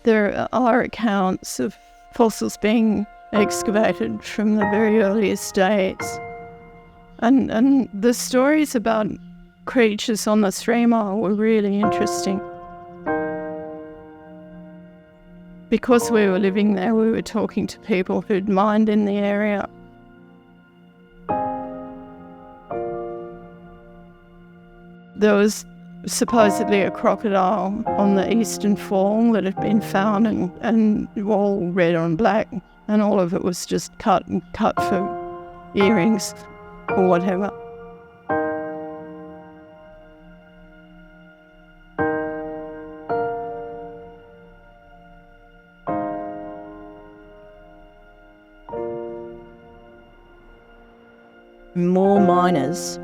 There are accounts of fossils being excavated from the very earliest days. And the stories about creatures on the 3 Mile were really interesting. Because we were living there, we were talking to people who'd mined in the area. There was supposedly a crocodile on the eastern fall that had been found and all red on black, and all of it was just cut for earrings or whatever. More miners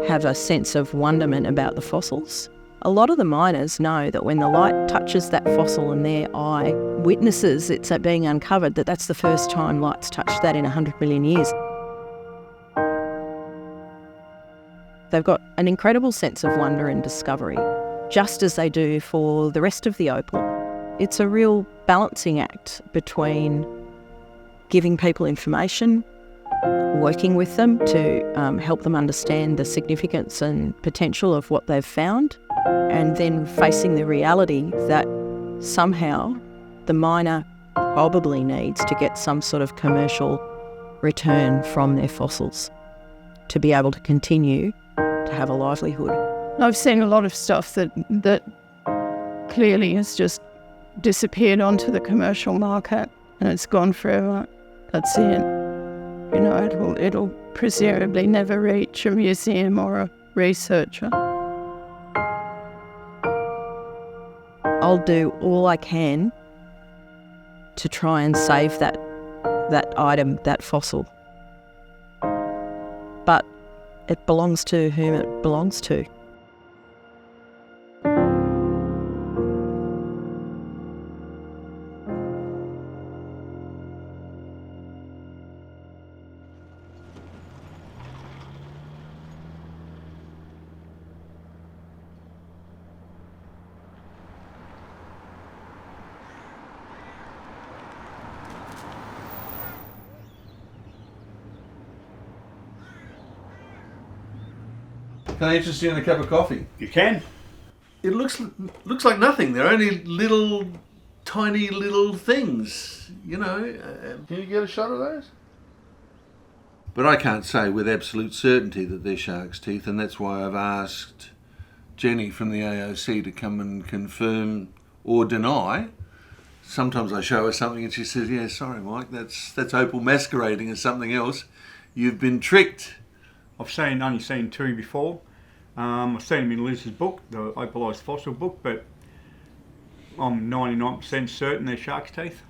have a sense of wonderment about the fossils. A lot of the miners know that when the light touches that fossil and their eye witnesses it's being uncovered, that's the first time light's touched that in 100 million years. They've got an incredible sense of wonder and discovery, just as they do for the rest of the opal. It's a real balancing act between giving people information, working with them to help them understand the significance and potential of what they've found, and then facing the reality that somehow the miner probably needs to get some sort of commercial return from their fossils to be able to continue to have a livelihood. I've seen a lot of stuff that clearly has just disappeared onto the commercial market and it's gone forever. That's it. You know, it'll presumably never reach a museum or a researcher. I'll do all I can to try and save that item, that fossil. But it belongs to whom it belongs to. Can I interest you in a cup of coffee? You can. It looks like nothing. They're only tiny little things, you know. Can you get a shot of those? But I can't say with absolute certainty that they're shark's teeth, and that's why I've asked Jenni from the AOC to come and confirm or deny. Sometimes I show her something and she says, yeah, sorry Mike, that's opal masquerading as something else. You've been tricked. I've only seen 2 before. I've seen them in Liz's book, the Opalised fossil book, but I'm 99% certain they're shark's teeth.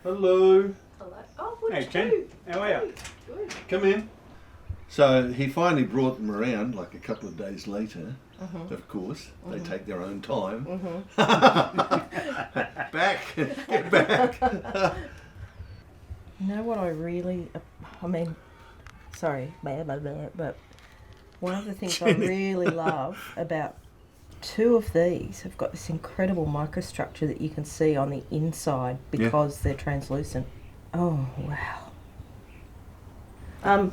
Hello. Hello. Oh, what Hey, Jen. How are you? Good. Come in. So he finally brought them around like a couple of days later. Of course, they take their own time. Back, get back. You know what sorry, but one of the things I really love about 2 of these have got this incredible microstructure that you can see on the inside because they're translucent. Oh, wow.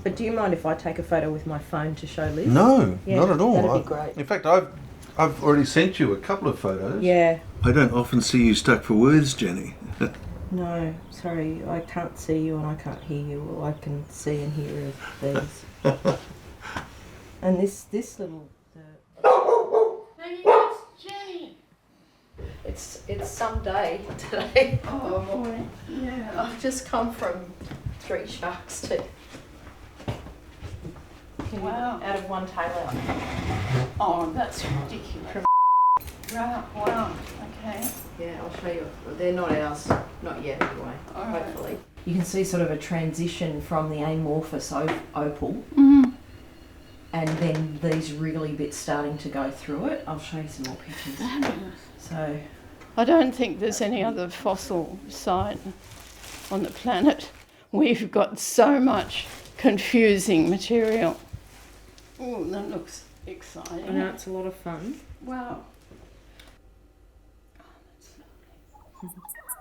But do you mind if I take a photo with my phone to show Liz? No, Yeah, not at all. that'd be great. In fact, I've already sent you a couple of photos. Yeah. I don't often see you stuck for words, Jenni. No, sorry, I can't see you and I can't hear you. All I can see and hear is these. And this little... Hey, it's Jenni. It's some day today. Oh boy, yeah. I've just come from 3 sharks' teeth. Wow. Out of 1 tail out. Oh, that's ridiculous. Right, wow, okay. Yeah, I'll show you. They're not ours, not yet anyway, All right. hopefully. you can see sort of a transition from the amorphous opal and then these really bits starting to go through it. I'll show you some more pictures. So I don't think there's any other fossil site on the planet where you've got so much confusing material. Oh, that looks exciting. I know, it's a lot of fun. Wow.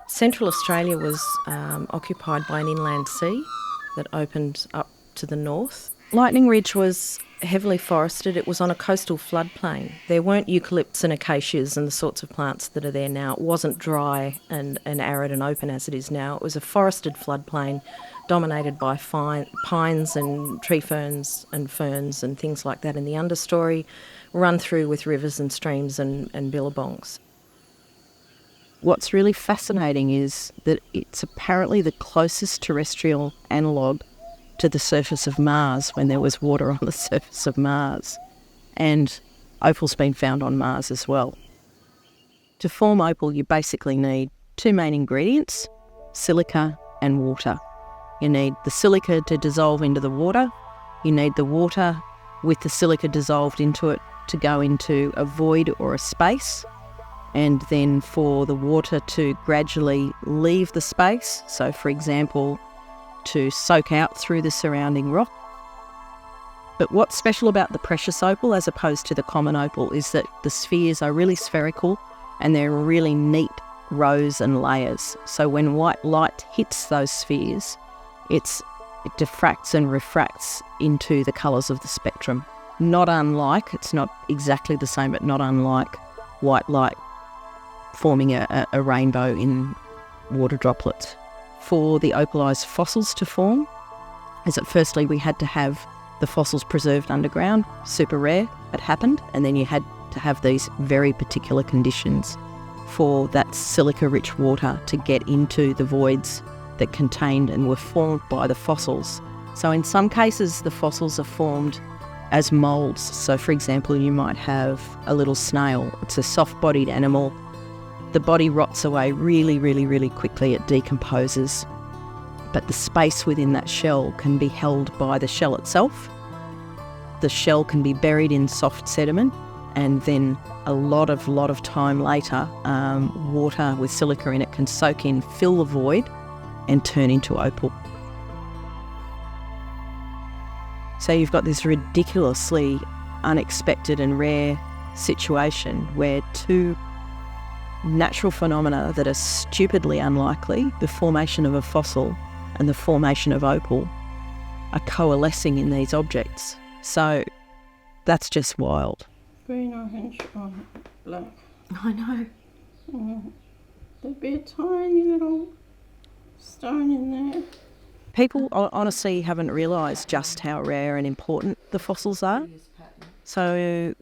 Central Australia was occupied by an inland sea that opened up to the north. Lightning Ridge was heavily forested. It was on a coastal floodplain. There weren't eucalypts and acacias and the sorts of plants that are there now. It wasn't dry and arid and open as it is now. It was a forested floodplain dominated by pines and tree ferns and things like that in the understory, run through with rivers and streams and billabongs. What's really fascinating is that it's apparently the closest terrestrial analogue to the surface of Mars when there was water on the surface of Mars. And opal's been found on Mars as well. To form opal, you basically need two main ingredients, silica and water. You need the silica to dissolve into the water. You need the water with the silica dissolved into it to go into a void or a space. And then for the water to gradually leave the space, so for example, to soak out through the surrounding rock. But what's special about the precious opal as opposed to the common opal is that the spheres are really spherical and they're really neat rows and layers. So when white light hits those spheres, it diffracts and refracts into the colours of the spectrum. Not unlike, it's not exactly the same, but not unlike white light forming a rainbow in water droplets. For the opalised fossils to form, is that firstly we had to have the fossils preserved underground, super rare, it happened, and then you had to have these very particular conditions for that silica-rich water to get into the voids that contained and were formed by the fossils. So in some cases the fossils are formed as moulds. So for example, you might have a little snail. It's a soft-bodied animal. The body rots away really, really, really quickly. It decomposes. But the space within that shell can be held by the shell itself. The shell can be buried in soft sediment, and then a lot of time later, water with silica in it can soak in, fill the void, and turn into opal. So you've got this ridiculously unexpected and rare situation where two natural phenomena that are stupidly unlikely, the formation of a fossil and the formation of opal, are coalescing in these objects. So that's just wild. Green, orange, on black. I know. There'd be a tiny little stone in there. People honestly haven't realised just how rare and important the fossils are. So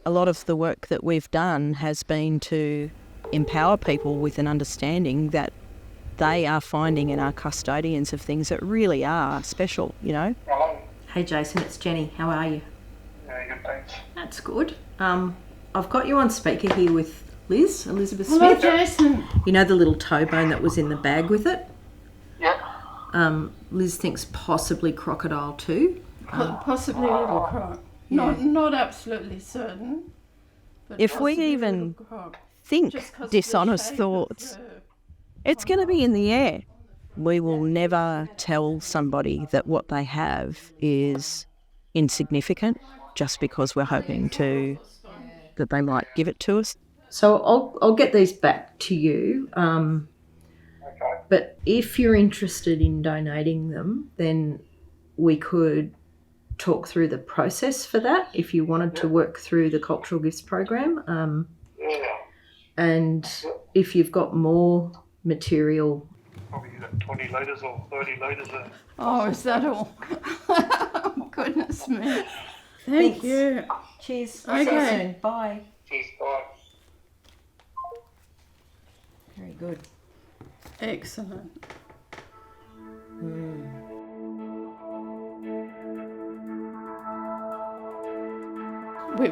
a lot of the work that we've done has been to empower people with an understanding that they are finding and are custodians of things that really are special, you know. Hello. Hey Jason, it's Jenni. How are you? Yeah, good, thanks. That's good. I've got you on speaker here with Liz, Elizabeth Hello, Smith. Jason. You know the little toe bone that was in the bag with it? Yeah. Liz thinks possibly crocodile too. Possibly a little croc. Not absolutely certain. But If we possibly a even little croc. think Just 'cause of the dishonest shape of thoughts, the- it's going to be in the air. We will never tell somebody that what they have is insignificant just because we're hoping that they might give it to us. So I'll get these back to you. Okay. But if you're interested in donating them, then we could talk through the process for that if you wanted to work through the Cultural Gifts program. Yeah. And if you've got more material. Probably got 20 litres or 30 litres of... Oh, is that all? Goodness me. Thank you. Cheers. Okay. See you soon. Bye. Cheers, bye. Very good. Excellent.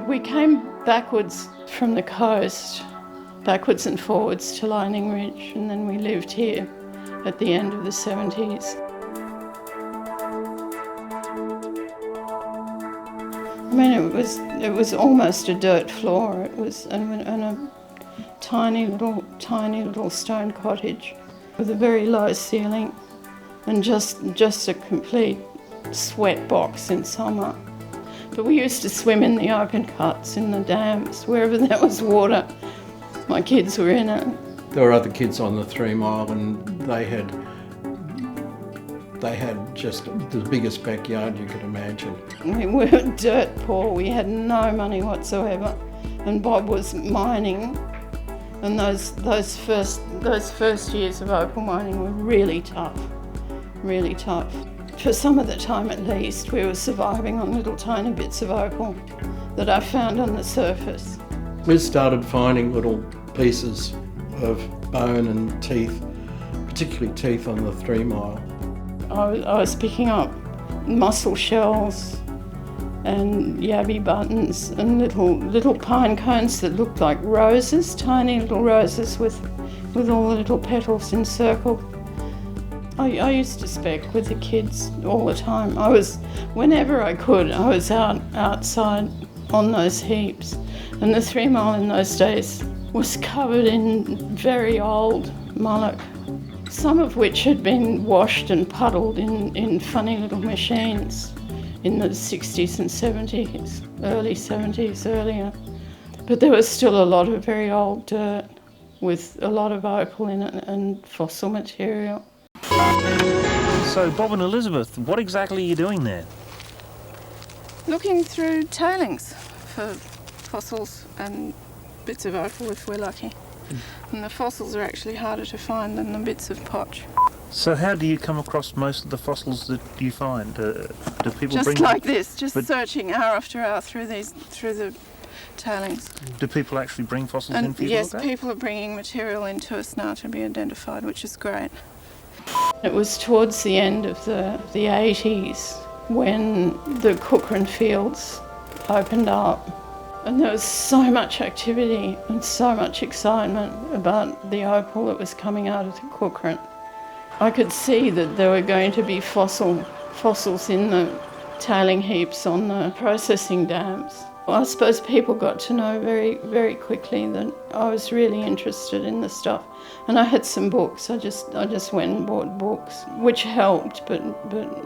We came backwards from the coast, backwards and forwards to Lightning Ridge, and then we lived here at the end of the 70s. I mean, it was almost a dirt floor. It was and a tiny little stone cottage with a very low ceiling and just a complete sweat box in summer. But we used to swim in the open cuts in the dams, wherever there was water. My kids were in it. There were other kids on the 3 Mile and they had just the biggest backyard you could imagine. We were dirt poor, we had no money whatsoever, and Bob was mining, and those first years of opal mining were really tough. For some of the time at least, we were surviving on little tiny bits of opal that I found on the surface. We started finding little pieces of bone and teeth, particularly teeth on the 3 Mile. I was picking up mussel shells and yabby buttons and little pine cones that looked like roses, tiny little roses with all the little petals encircled. I used to spec with the kids all the time. Whenever I could, I was outside on those heaps. And the 3 Mile in those days was covered in very old mullock, some of which had been washed and puddled in funny little machines in the 60s and 70s, early 70s, earlier. But there was still a lot of very old dirt with a lot of opal in it and fossil material. So, Bob and Elizabeth, what exactly are you doing there? Looking through tailings for fossils and bits of opal if we're lucky. And the fossils are actually harder to find than the bits of potch. So how do you come across most of the fossils that you find? Do people Just bring like this, searching hour after hour through the tailings. Do people actually bring fossils in for you to yes, look at? people are bringing material into us now to be identified, which is great. It was towards the end of the 80s when the Cochrane fields opened up. And there was so much activity and so much excitement about the opal that was coming out of the Cochrane. I could see that there were going to be fossils in the tailing heaps on the processing dams. I suppose people got to know very, very quickly that I was really interested in the stuff. And I had some books. I just went and bought books, which helped, but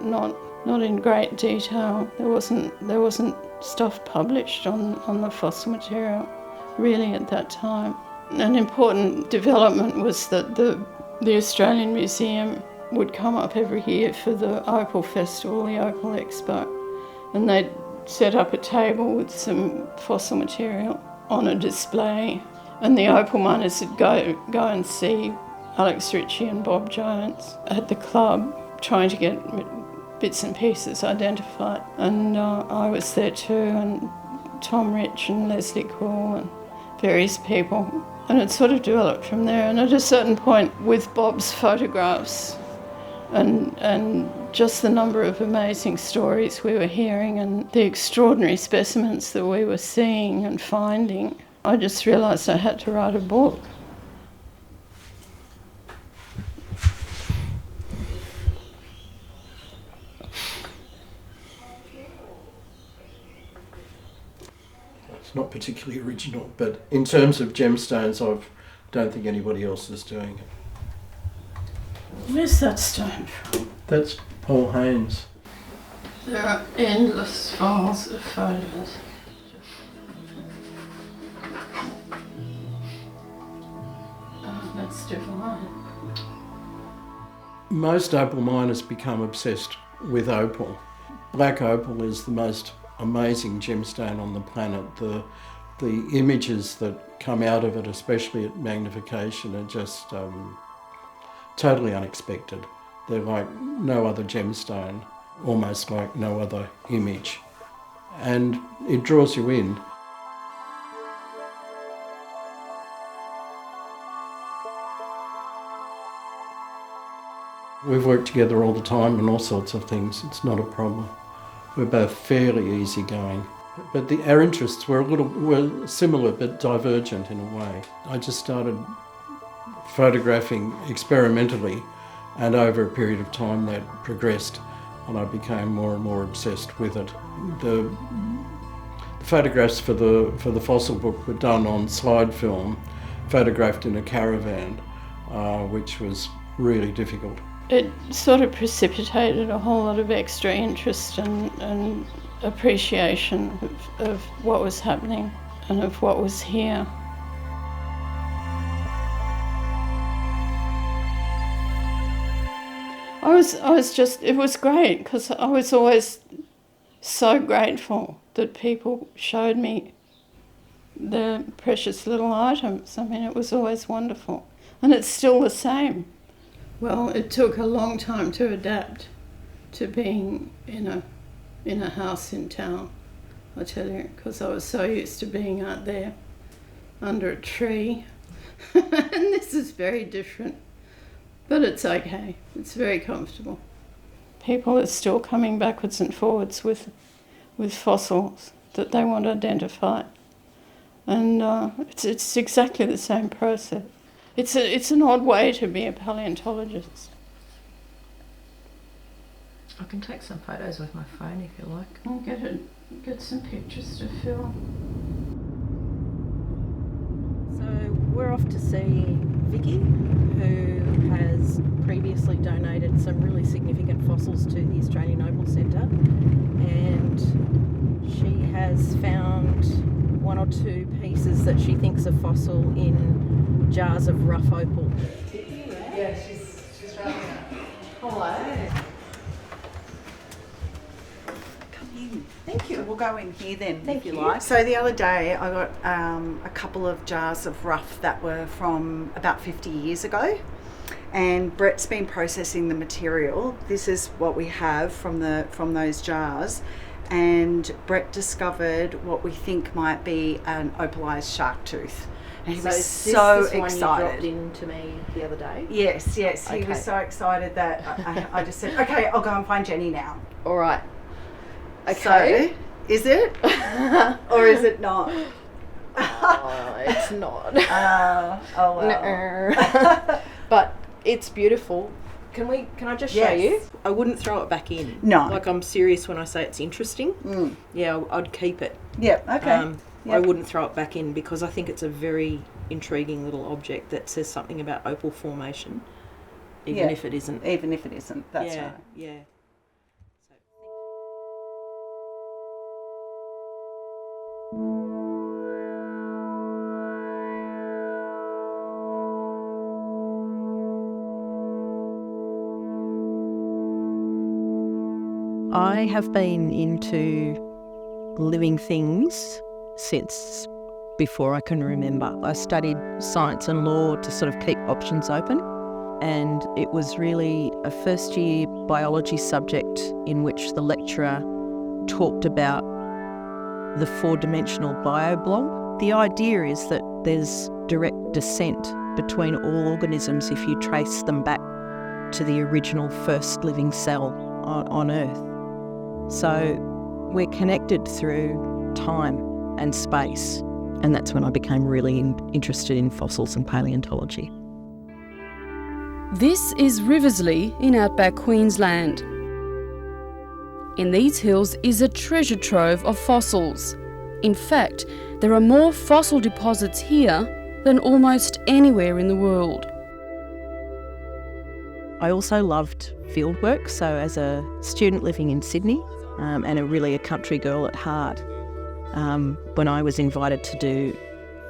not in great detail. There wasn't stuff published on the fossil material really at that time. An important development was that the Australian Museum would come up every year for the Opal Festival, the Opal Expo, and they'd set up a table with some fossil material on a display, and the opal miners would go and see Alex Ritchie and Bob Jones at the club trying to get bits and pieces identified, and I was there too, and Tom Rich and Leslie Cool and various people, and it sort of developed from there. And at a certain point, with Bob's photographs and just the number of amazing stories we were hearing and the extraordinary specimens that we were seeing and finding, I just realised I had to write a book. Not particularly original, but in terms of gemstones, I don't think anybody else is doing it. Where's that stone from? That's Paul Haynes. There are endless files of photos. Oh, that's divine. Most opal miners become obsessed with opal. Black opal is the most amazing gemstone on the planet. The images that come out of it, especially at magnification, are just totally unexpected. They're like no other gemstone, almost like no other image. And it draws you in. We've worked together all the time on all sorts of things. It's not a problem. We're both fairly easygoing. But our interests were similar but divergent in a way. I just started photographing experimentally And over a period of time that progressed and I became more and more obsessed with it. The photographs for the fossil book were done on slide film, photographed in a caravan, which was really difficult. It sort of precipitated a whole lot of extra interest and appreciation of what was happening and of what was here. It was great because I was always so grateful that people showed me the precious little items. I mean, it was always wonderful. And it's still the same. Well, it took a long time to adapt to being in a house in town, I tell you, because I was so used to being out there under a tree. And this is very different. But it's okay. It's very comfortable. People are still coming backwards and forwards with fossils that they want to identify. And it's exactly the same process. It's an odd way to be a paleontologist. I can take some photos with my phone if you like. I'll get some pictures to fill. So we're off to see Vicky, who has previously donated some really significant fossils to the Australian Opal Centre, and she has found one or two pieces that she thinks are fossil in jars of rough opal. Yeah, she's right now. Hello. Come in. Thank you. We'll go in here then, if you like. So the other day I got a couple of jars of rough that were from about 50 years ago. And Brett's been processing the material. This is what we have from those jars. And Brett discovered what we think might be an opalised shark tooth. And he was so excited. One you dropped into me the other day? Yes. Okay. He was so excited that I just said, okay, I'll go and find Jenni now. All right. Okay. So, is it? Or is it not? Oh, it's not. Oh well. But it's beautiful. Can I just show you? I wouldn't throw it back in. No. Like, I'm serious when I say it's interesting. Yeah, I'd keep it. Yep, okay. I wouldn't throw it back in because I think it's a very intriguing little object that says something about opal formation, even if it isn't. Even if it isn't, that's right. Yeah. I have been into living things since before I can remember. I studied science and law to sort of keep options open, and it was really a first-year biology subject in which the lecturer talked about the four-dimensional bioblob. The idea is that there's direct descent between all organisms if you trace them back to the original first living cell on Earth. So we're connected through time and space, and that's when I became really interested in fossils and paleontology. This is Riversleigh in outback Queensland. In these hills is a treasure trove of fossils. In fact, there are more fossil deposits here than almost anywhere in the world. I also loved fieldwork, so as a student living in Sydney and a country girl at heart, when I was invited to do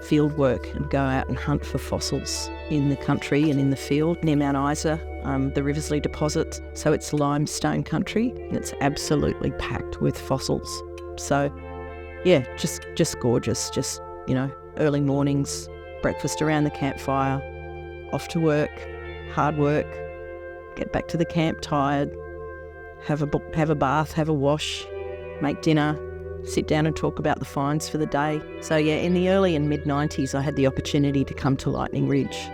fieldwork and go out and hunt for fossils in the country and in the field near Mount Isa, the Riversleigh deposit, so it's limestone country and it's absolutely packed with fossils. So yeah, just gorgeous, just, early mornings, breakfast around the campfire, off to work, hard work, get back to the camp tired, have a bath, have a wash, make dinner, sit down and talk about the finds for the day. So yeah, in the early and mid-90s I had the opportunity to come to Lightning Ridge.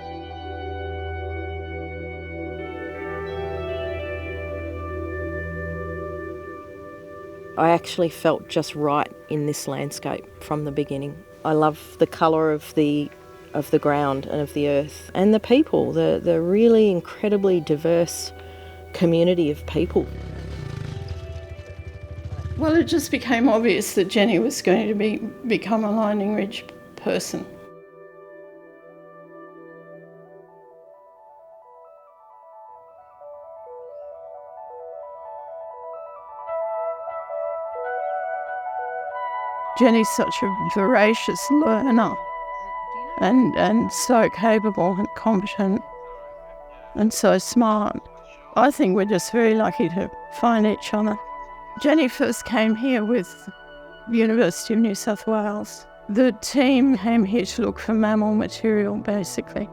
I actually felt just right in this landscape from the beginning. I love the colour of the of the ground and of the earth, and the people, the really incredibly diverse community of people. Well, it just became obvious that Jenni was going to become a Lightning Ridge person. Jenni's such a voracious learner and so capable and competent and so smart. I think we're just very lucky to find each other. Jenni first came here with the University of New South Wales. The team came here to look for mammal material, basically.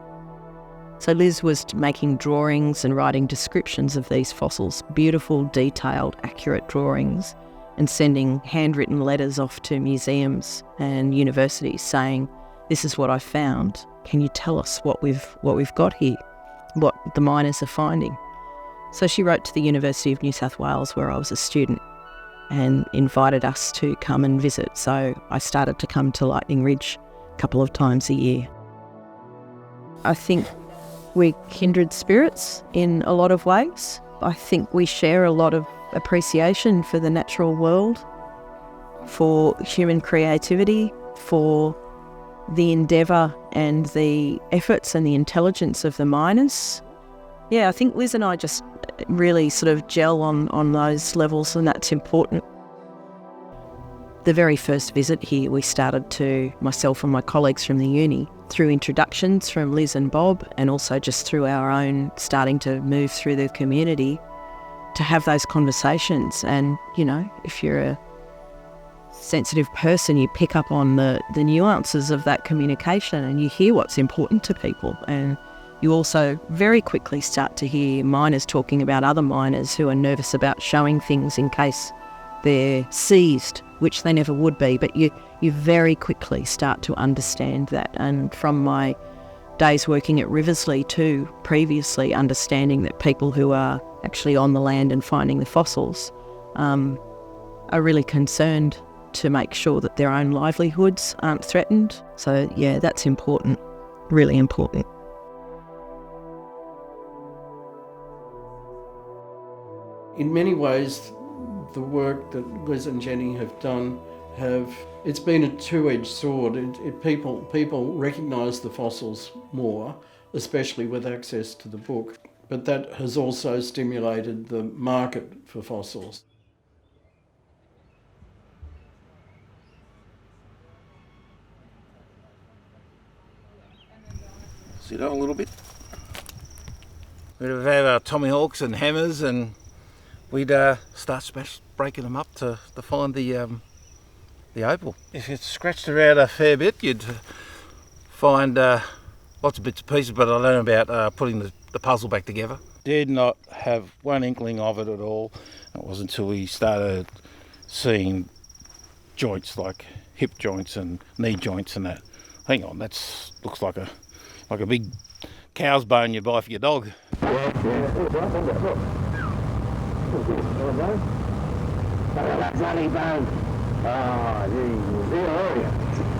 So Liz was making drawings and writing descriptions of these fossils, beautiful, detailed, accurate drawings, and sending handwritten letters off to museums and universities saying, "This is what I found. Can you tell us what we've got here, what the miners are finding?" So she wrote to the University of New South Wales, where I was a student, and invited us to come and visit. So I started to come to Lightning Ridge a couple of times a year. I think we're kindred spirits in a lot of ways. I think we share a lot of appreciation for the natural world, for human creativity, for the endeavour and the efforts and the intelligence of the miners. Yeah, I think Liz and I just really sort of gel on those levels, and that's important. The very first visit here, we started to, myself and my colleagues from the uni, through introductions from Liz and Bob, and also just through our own starting to move through the community, to have those conversations. And, you know, if you're a sensitive person, you pick up on the nuances of that communication, and you hear what's important to people. And you also very quickly start to hear miners talking about other miners who are nervous about showing things in case they're seized, which they never would be. But you very quickly start to understand that. And from my days working at Riversleigh too, previously, understanding that people who are actually on the land and finding the fossils are really concerned to make sure that their own livelihoods aren't threatened. So yeah, that's important, really important. In many ways, the work that Liz and Jenni have done it's been a two-edged sword. People recognise the fossils more, especially with access to the book, but that has also stimulated the market for fossils. Sit on a little bit. We'd have our tomahawks and hammers, and we'd start breaking them up to find the opal. If you scratched around a fair bit, you'd find lots of bits and pieces, but I learned about putting the puzzle back together. Did not have one inkling of it at all. It wasn't until we started seeing joints like hip joints and knee joints and that. Hang on, that looks like a big cow's bone you buy for your dog. That's honey bone. Oh, Jesus, here are you?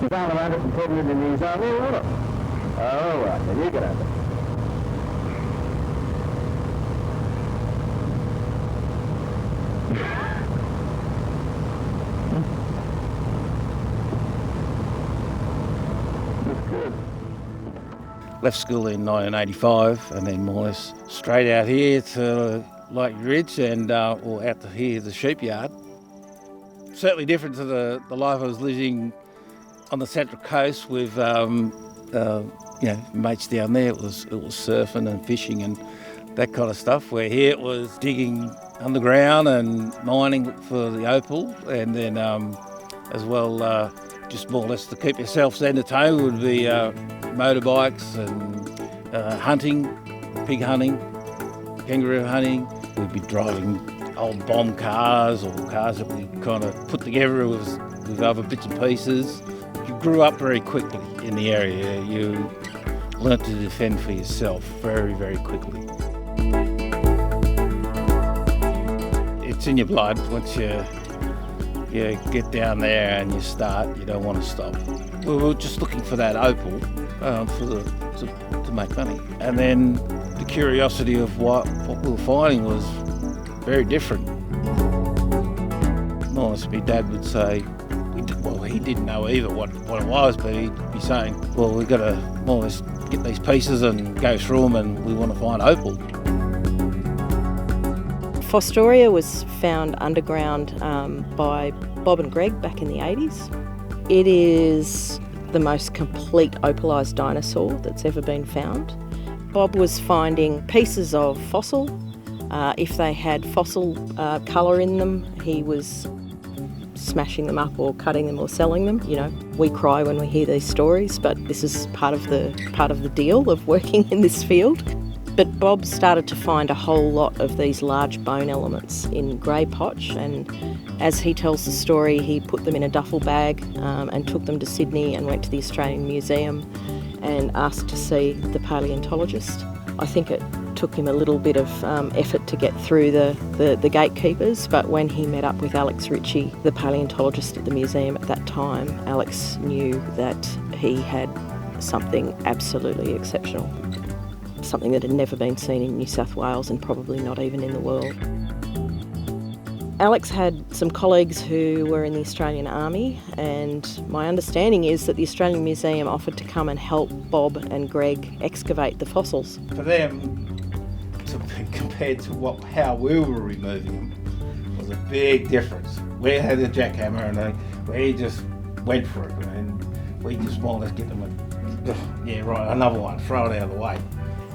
You found around it and put it in the knees on there, won't it? All right, then you get up there. That's good. Left school in 1985 and then more or less straight out here to Lightning Ridge and or out to here, the sheep yard. Certainly different to the life I was living on the Central Coast with mates down there. It was surfing and fishing and that kind of stuff. Where here it was digging underground and mining for the opal, and then as well just more or less to keep yourself entertained would be motorbikes and hunting, pig hunting, kangaroo hunting. We'd be driving old bomb cars or cars that we kind of put together with other bits and pieces. You grew up very quickly in the area. You learnt to defend for yourself very, very quickly. It's in your blood. Once you get down there and you start, you don't want to stop. We were just looking for that opal, to make money. And then the curiosity of what we were finding was very different. More or less, my dad would say, well, he didn't know either what it was, but he'd be saying, well, we've got to more or less get these pieces and go through them, and we want to find opal. Fostoria was found underground by Bob and Greg back in the 80s. It is the most complete opalised dinosaur that's ever been found. Bob was finding pieces of fossil. If they had fossil colour in them, he was smashing them up or cutting them or selling them. You know, we cry when we hear these stories, but this is part of the deal of working in this field. But Bob started to find a whole lot of these large bone elements in grey potch, and as he tells the story, he put them in a duffel bag and took them to Sydney and went to the Australian Museum and asked to see the palaeontologist. I think it took him a little bit of effort to get through the gatekeepers, but when he met up with Alex Ritchie, the palaeontologist at the museum at that time, Alex knew that he had something absolutely exceptional. Something that had never been seen in New South Wales and probably not even in the world. Alex had some colleagues who were in the Australian Army, and my understanding is that the Australian Museum offered to come and help Bob and Greg excavate the fossils. For them, compared to how we were removing them, was a big difference. We had a jackhammer and we just went for it, and we just wanted to get them another one, throw it out of the way.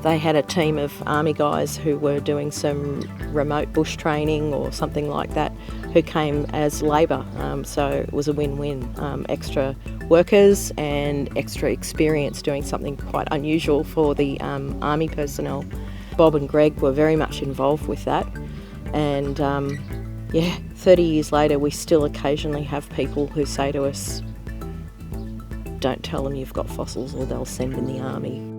They had a team of army guys who were doing some remote bush training or something like that, who came as labour, so it was a win-win. Extra workers and extra experience doing something quite unusual for the army personnel. Bob and Greg were very much involved with that, and 30 years later we still occasionally have people who say to us, don't tell them you've got fossils or they'll send in the army.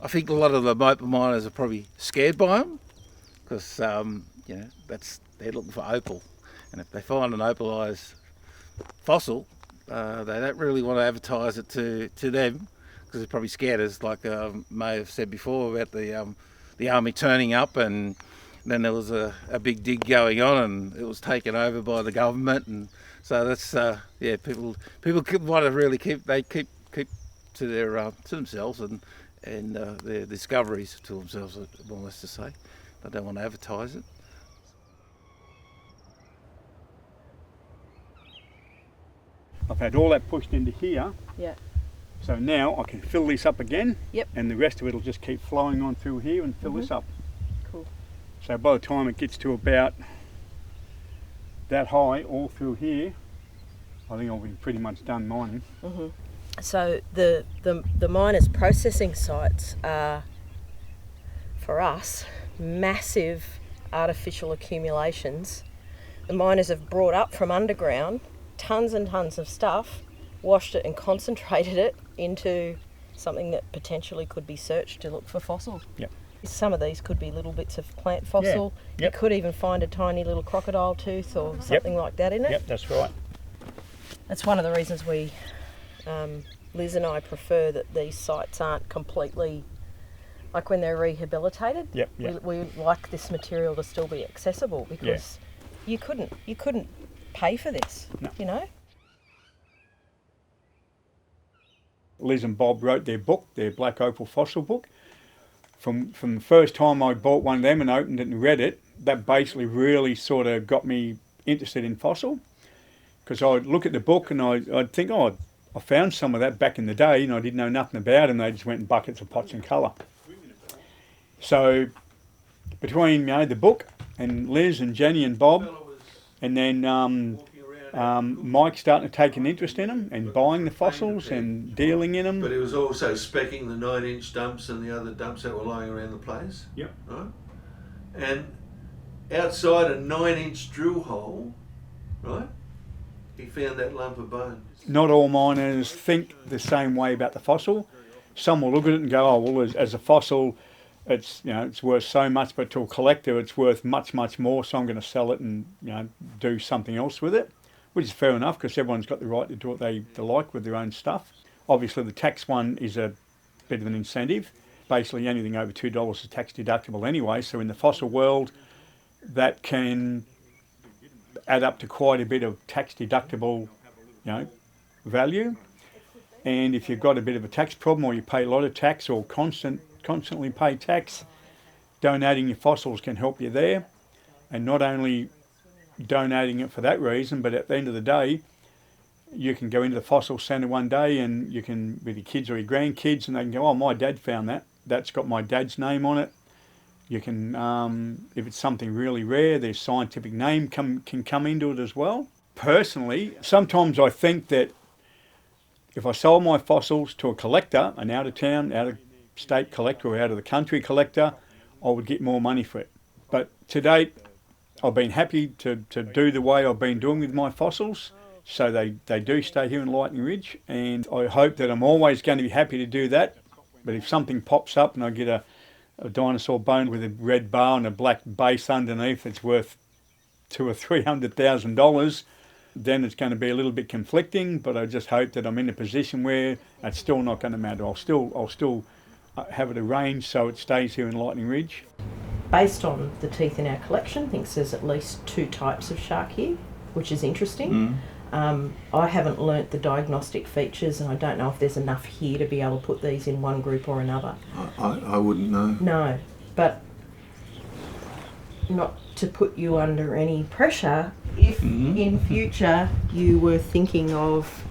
I think a lot of the opal miners are probably scared by them because, they're looking for opal. And if they find an opalised fossil, they don't really want to advertise it to them because they're probably scared, as like I may have said before about the army turning up, and then there was a big dig going on and it was taken over by the government. And so that's, people want to really keep to their to themselves and their discoveries to themselves, more or less to say. They don't want to advertise it. I've had all that pushed into here. Yeah. So now I can fill this up again. Yep. And the rest of it will just keep flowing on through here and fill this up. Cool. So by the time it gets to about that high all through here, I think I'll be pretty much done mining. Mm-hmm. So the miners' processing sites are, for us, massive artificial accumulations. The miners have brought up from underground tons and tons of stuff, washed it and concentrated it into something that potentially could be searched to look for fossils. Yep. Some of these could be little bits of plant fossil. Yeah. Yep. You could even find a tiny little crocodile tooth or something like that in it. Yep, that's right. That's one of the reasons we, Liz and I, prefer that these sites aren't completely, like when they're rehabilitated. Yep. We like this material to still be accessible because you couldn't pay for this, you know? Liz and Bob wrote their book, their Black Opal Fossil book. From the first time I bought one of them and opened it and read it, that basically really sort of got me interested in fossil. Because I'd look at the book and I'd think, I found some of that back in the day and I didn't know nothing about it, and they just went in buckets of pots and colour. So between the book and Liz and Jenni and Bob, and then Mike starting to take an interest in them and buying the fossils and dealing in them. But it was also specking the 9-inch dumps and the other dumps that were lying around the place. Yep. Right? And outside a 9-inch drill hole, right, he found that lump of bone. Not all miners think the same way about the fossil. Some will look at it and go, as a fossil, it's it's worth so much, but to a collector it's worth much, much more, so I'm going to sell it and do something else with it. which is fair enough because everyone's got the right to do what they like with their own stuff. Obviously, the tax one is a bit of an incentive. Basically, anything over $2 is tax deductible anyway. So in the fossil world, that can add up to quite a bit of tax deductible, value. And if you've got a bit of a tax problem, or you pay a lot of tax, or constantly pay tax, donating your fossils can help you there. And not only donating it for that reason, but at the end of the day, you can go into the fossil centre one day and you can, with your kids or your grandkids, and they can go, oh, my dad found that. That's got my dad's name on it. You can, if it's something really rare, their scientific name can come into it as well. Personally, sometimes I think that if I sold my fossils to a collector, an out-of-town, out-of-state collector or out-of-the-country collector, I would get more money for it. But to date, I've been happy to do the way I've been doing with my fossils, so they do stay here in Lightning Ridge, and I hope that I'm always going to be happy to do that. But if something pops up and I get a dinosaur bone with a red bar and a black base underneath that's worth $200,000 or $300,000, then it's going to be a little bit conflicting, but I just hope that I'm in a position where it's still not going to matter. I'll still have it arranged so it stays here in Lightning Ridge. Based on the teeth in our collection, thinks there's at least 2 types of shark here, which is interesting. I haven't learnt the diagnostic features, and I don't know if there's enough here to be able to put these in one group or another. I wouldn't know. No, but not to put you under any pressure, if in future you were thinking of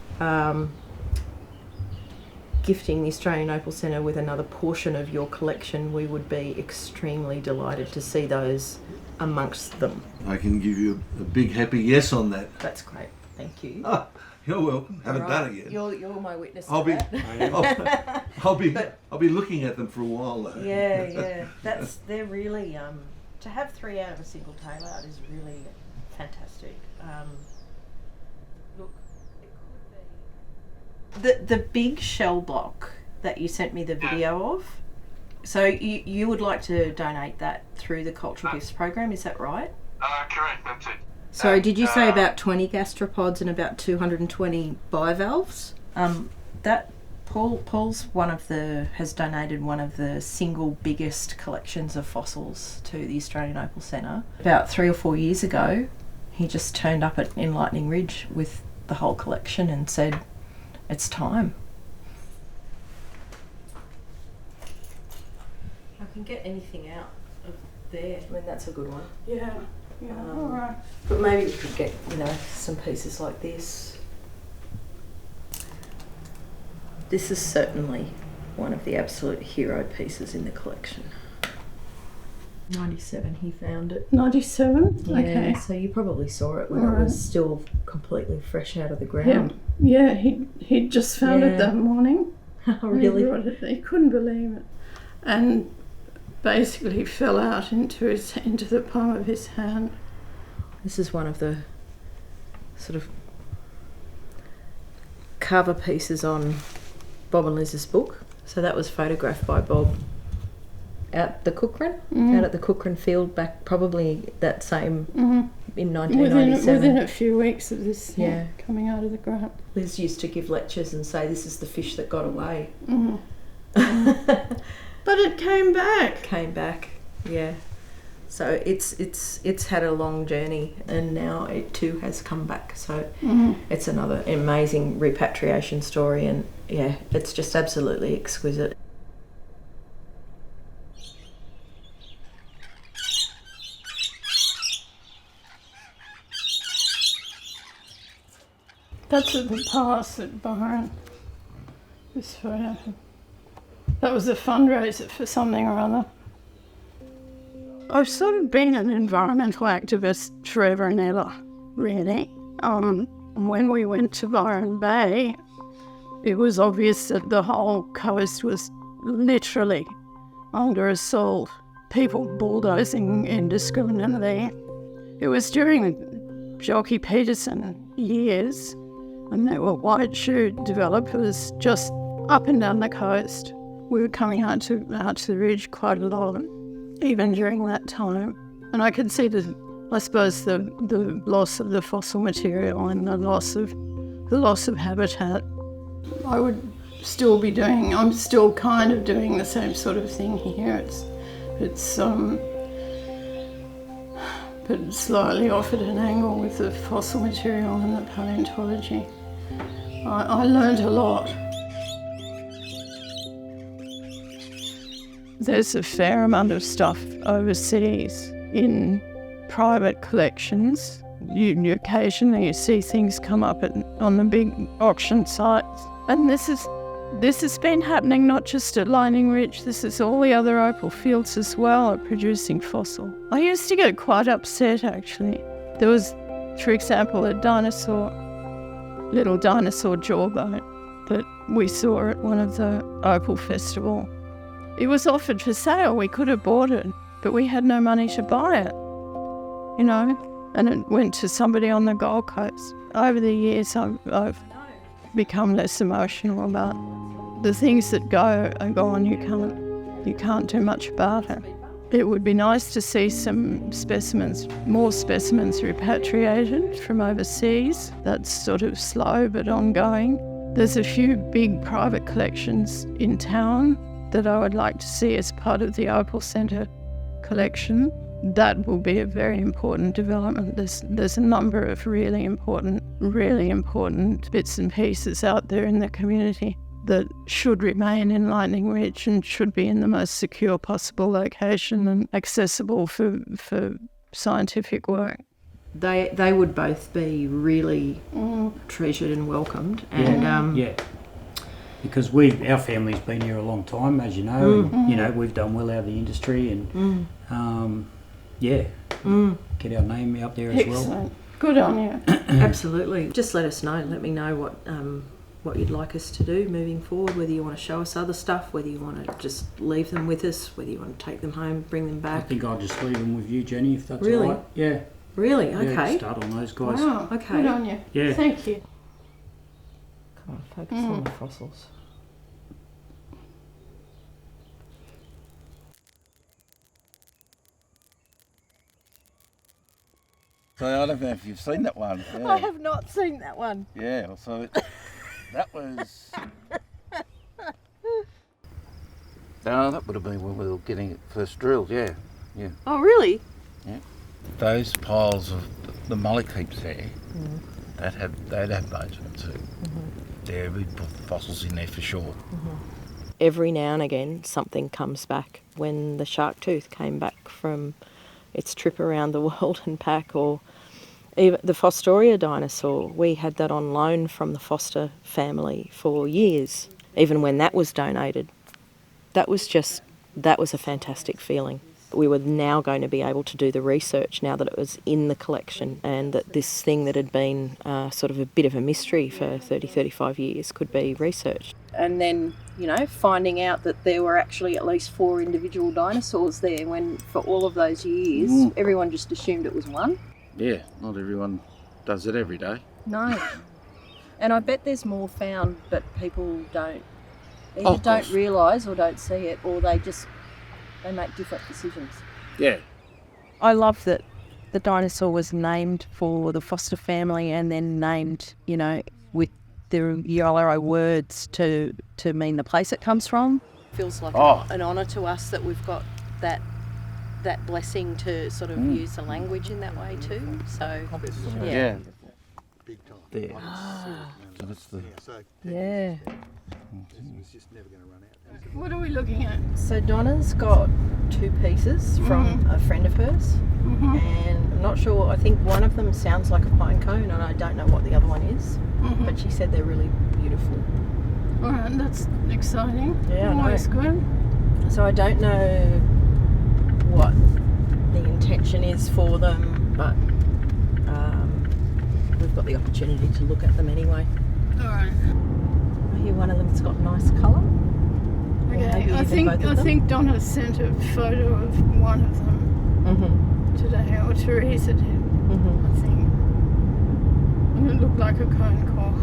gifting the Australian Opal Centre with another portion of your collection, we would be extremely delighted to see those amongst them. I can give you a big happy yes on that. That's great, thank you. Oh, you're welcome. Haven't done it yet. You're my witness I'll to be, that. I'll be looking at them for a while though. Yeah. They're really to have 3 out of a single tail out is really fantastic. Look, it could be the big shell block that you sent me the video of. So you would like to donate that through the Cultural Gifts program, is that right? Correct, that's it. So did you say about 20 gastropods and about 220 bivalves? That Paul's has donated one of the single biggest collections of fossils to the Australian Opal Centre. About 3 or 4 years ago, he just turned up in Lightning Ridge with the whole collection and said, it's time. I can get anything out of there. I mean, that's a good one. Yeah, all right. But maybe we could get, some pieces like this. This is certainly one of the absolute hero pieces in the collection. 97, he found it. 97? Yeah, okay. so you probably saw it when it was still completely fresh out of the ground. Yeah, he'd just found it that morning. Oh, really? He couldn't believe it. And basically fell out into the palm of his hand. This is one of the sort of cover pieces on Bob and Liz's book. So that was photographed by Bob at the Cochrane, out at the Cochrane field back probably that same in 1997. Within a few weeks of this coming out of the ground. Liz used to give lectures and say this is the fish that got away. But it came back. Came back, yeah. So it's had a long journey, and now it too has come back. So it's another amazing repatriation story, and yeah, it's just absolutely exquisite. That's at the palace at Byron. This photo. That was a fundraiser for something or other. I've sort of been an environmental activist forever and ever, really. When we went to Byron Bay, it was obvious that the whole coast was literally under assault. People bulldozing indiscriminately. It was during Jockey Peterson years, and there were white shoe developers just up and down the coast. We were coming out to the ridge quite a lot, even during that time. And I could see the I suppose the loss of the fossil material and the loss of habitat. I'm still kind of doing the same sort of thing here. But slightly off at an angle with the fossil material and the paleontology. I learned a lot. There's a fair amount of stuff overseas in private collections. You occasionally see things come up on the big auction sites. And this has been happening not just at Lightning Ridge, this is all the other opal fields as well are producing fossil. I used to get quite upset actually. There was, for example, a little dinosaur jawbone that we saw at one of the opal festival. It was offered for sale, we could have bought it, but we had no money to buy it, and it went to somebody on the Gold Coast. Over the years I've become less emotional about the things that go are gone. You can't do much about it. It would be nice to see more specimens repatriated from overseas. That's sort of slow but ongoing. There's a few big private collections in town that I would like to see as part of the Opal Centre collection. That will be a very important development. There's a number of really important bits and pieces out there in the community that should remain in Lightning Ridge and should be in the most secure possible location and accessible for scientific work. They would both be really treasured and welcomed. And because our family's been here a long time, as you know, and, we've done well out of the industry and get our name out there as well. Good on you. Absolutely. Just let us know. Let me know what you'd like us to do moving forward, whether you want to show us other stuff, whether you want to just leave them with us, whether you want to take them home, bring them back. I think I'll just leave them with you, Jenni, if that's really? all right. Yeah. Really? Okay. Start on those guys. Wow. Okay. Good on you. Yeah. Thank you. Come on, focus on the fossils. So I don't know if you've seen that one. Yeah. I have not seen that one. Yeah, so that was... No, that would have been when we were getting it first drilled, yeah. Oh, really? Yeah. Those piles of the molly heaps there, they'd have bones in it too. Yeah, we'd put fossils in there for sure. Every now and again, something comes back. When the shark tooth came back from its trip around the world and back, or even the Fostoria dinosaur, we had that on loan from the Foster family for years, even when that was donated. That was a fantastic feeling. We were now going to be able to do the research now that it was in the collection, and that this thing that had been sort of a bit of a mystery for 30, 35 years could be researched. And then, finding out that there were actually at least 4 individual dinosaurs there, when for all of those years, everyone just assumed it was one. Yeah, not everyone does it every day. No. And I bet there's more found, but people don't realise or don't see it, or they make different decisions. Yeah. I love that the dinosaur was named for the Foster family and then named, with the Yolero words to mean the place it comes from. Feels like an honour to us that we've got that blessing to sort of use the language in that way too. So, yeah. Big time. There. So that's the... Yeah. It's just never going to run out. What are we looking at? So Donna's got 2 pieces from a friend of hers, and I'm not sure, I think one of them sounds like a pine cone and I don't know what the other one is, but she said they're really beautiful. Alright, that's exciting. Yeah, always good. So I don't know what the intention is for them, but we've got the opportunity to look at them anyway. Alright. I hear one of them's got nice colour. Okay, I think Donna sent a photo of one of them today, or Teresa did, I think. And it looked like a cone core.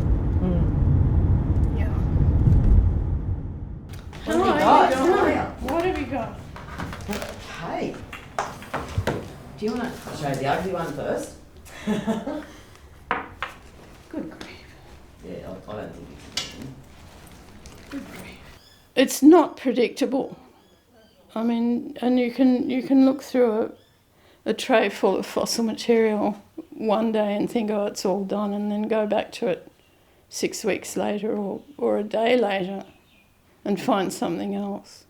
Yeah. What have you got? What have you got? Okay. Do you want to? I'll show you the ugly one first. Good grief. Yeah, I don't think it's Good grief. It's not predictable. I mean, and you can look through a tray full of fossil material one day and think, oh, it's all done, and then go back to it 6 weeks later or a day later and find something else.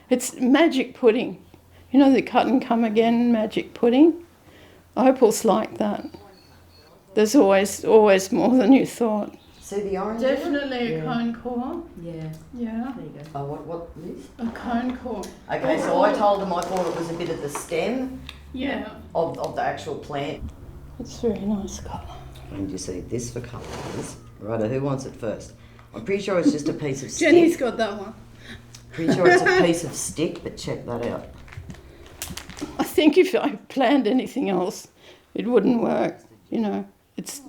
It's magic pudding. You know the cut and come again magic pudding? Opal's like that. There's always more than you thought. See the orange? Definitely a cone core. Yeah. Yeah. There you go. Oh, what, Liz? A cone core. Okay, so I told them I thought it was a bit of the stem Yeah. of the actual plant. It's a very nice colour. And you see this for colour, Liz. Right, who wants it first? I'm pretty sure it's just a piece of stick. Jenni's got that one. Pretty sure it's a piece of stick, but check that out. I think if I planned anything else, it wouldn't work. You know, it's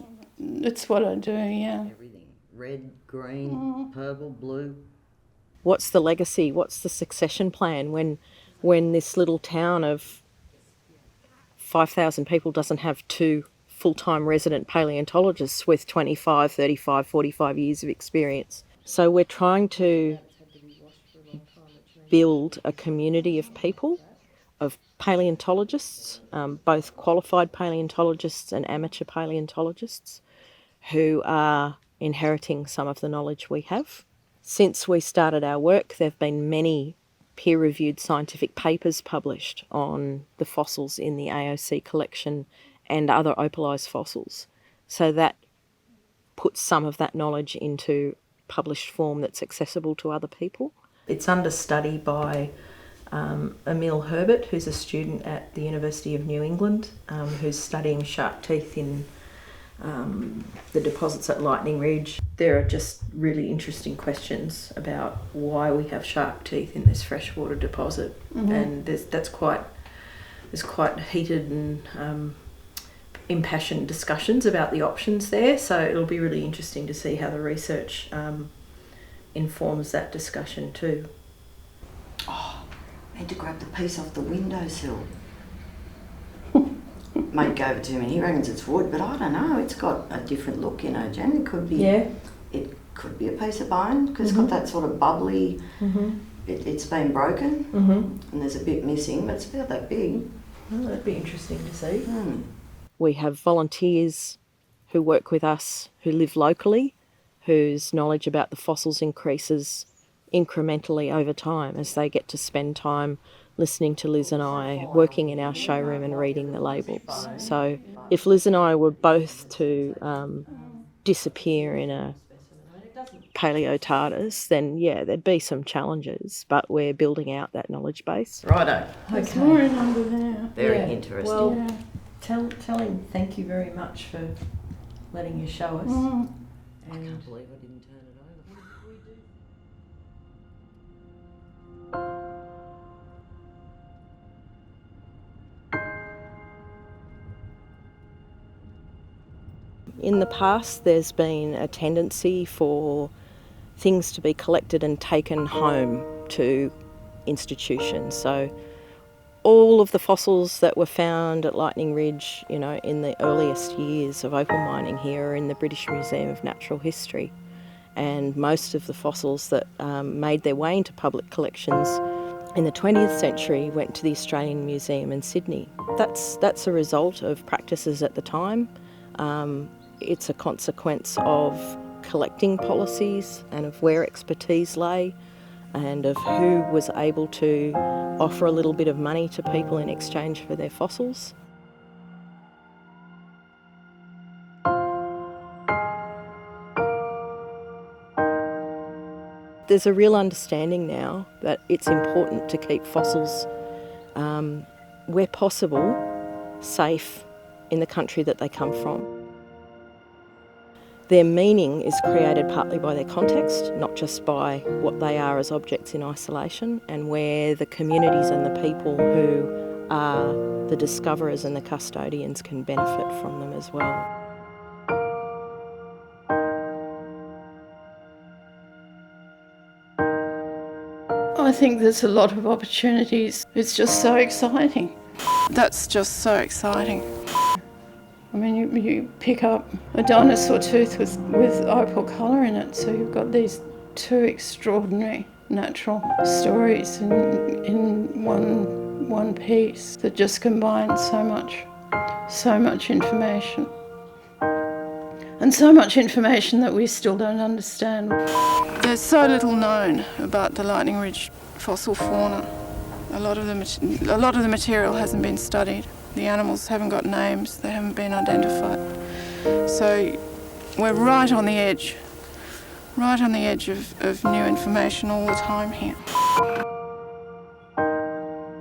what I do, yeah. Everything. Red, green, purple, blue. What's the legacy? What's the succession plan when this little town of 5,000 people doesn't have 2 full-time resident paleontologists with 25, 35, 45 years of experience? So we're trying to build a community of people, of paleontologists, both qualified paleontologists and amateur paleontologists, who are inheriting some of the knowledge we have. Since we started our work, there have been many peer-reviewed scientific papers published on the fossils in the AOC collection and other opalised fossils. So that puts some of that knowledge into published form that's accessible to other people. It's under study by Emil Herbert, who's a student at the University of New England, who's studying shark teeth in the deposits at Lightning Ridge. There are just really interesting questions about why we have shark teeth in this freshwater deposit, and there's quite heated and impassioned discussions about the options there. So it'll be really interesting to see how the research informs that discussion too. Oh, I had to grab the piece off the windowsill. Mate gave it to me. He reckons it's wood, but I don't know. It's got a different look, you know, Jen. It could be. Yeah. It could be a piece of bone because it's got that sort of bubbly. It's been broken, and there's a bit missing, but it's about that big. Well, that'd be interesting to see. We have volunteers who work with us who live locally, whose knowledge about the fossils increases incrementally over time as they get to spend time listening to Liz and I, working in our showroom and reading the labels. So if Liz and I were both to disappear in a paleo TARDIS, then yeah, there'd be some challenges, but we're building out that knowledge base. Righto. There's more in under there. Very interesting. Well, tell him thank you very much for letting you show us. I can't believe I didn't turn it over. In the past, there's been a tendency for things to be collected and taken home to institutions. So all of the fossils that were found at Lightning Ridge, you know, in the earliest years of opal mining here are in the British Museum of Natural History. And most of the fossils that made their way into public collections in the 20th century went to the Australian Museum in Sydney. That's a result of practices at the time. It's a consequence of collecting policies and of where expertise lay and of who was able to offer a little bit of money to people in exchange for their fossils. There's a real understanding now that it's important to keep fossils, where possible, safe in the country that they come from. Their meaning is created partly by their context, not just by what they are as objects in isolation, and where the communities and the people who are the discoverers and the custodians can benefit from them as well. I think there's a lot of opportunities. It's just so exciting. That's just so exciting. I mean, you pick up a dinosaur tooth with opal colour in it, so you've got these two extraordinary natural stories in one piece that just combine so much information. And so much information that we still don't understand. There's so little known about the Lightning Ridge fossil fauna. A lot of the material hasn't been studied. The animals haven't got names, they haven't been identified. So we're right on the edge of new information all the time here.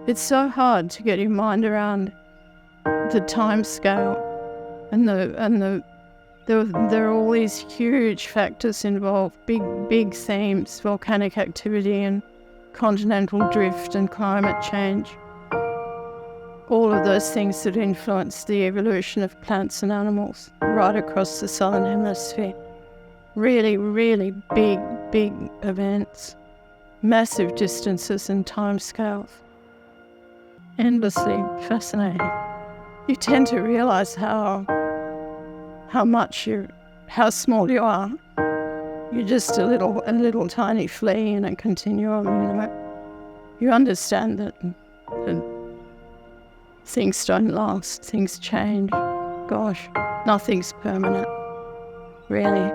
It's so hard to get your mind around the time scale and there are all these huge factors involved, big themes, volcanic activity and continental drift and climate change. All of those things that influence the evolution of plants and animals right across the southern hemisphere. Really, really big events, massive distances and timescales. Endlessly fascinating. You tend to realise how small you are. You're just a little tiny flea in a continuum, you know. You understand that things don't last, things change. Gosh, nothing's permanent, really.